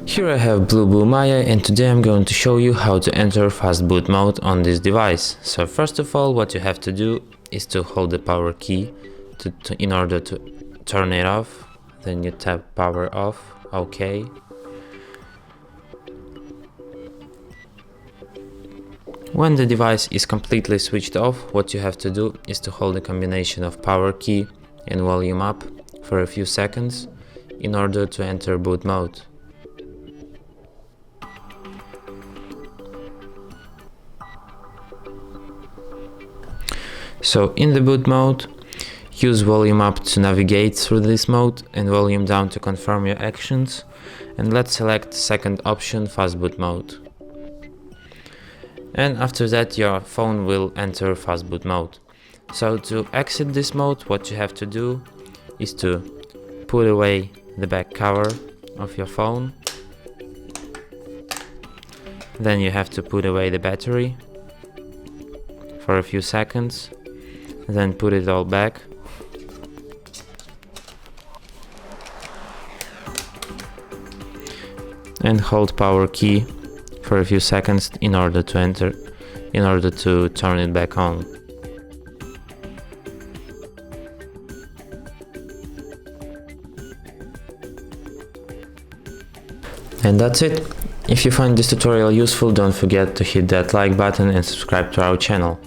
Here I have BLUBOO Maya, and today I'm going to show you how to enter Fastboot Mode on this device. So first of all, what you have to do is to hold the power key in order to turn it off. Then you tap power off, OK. When the device is completely switched off, what you have to do is to hold a combination of power key and volume up for a few seconds in order to enter boot mode. So in the boot mode, use volume up to navigate through this mode and volume down to confirm your actions, and let's select second option, Fastboot Mode. And after that your phone will enter Fastboot Mode. So to exit this mode, what you have to do is to put away the back cover of your phone. Then you have to put away the battery for a few seconds. Then put it all back. And hold power key for a few seconds in order to turn it back on. And that's it. If you find this tutorial useful, don't forget to hit that like button and subscribe to our channel.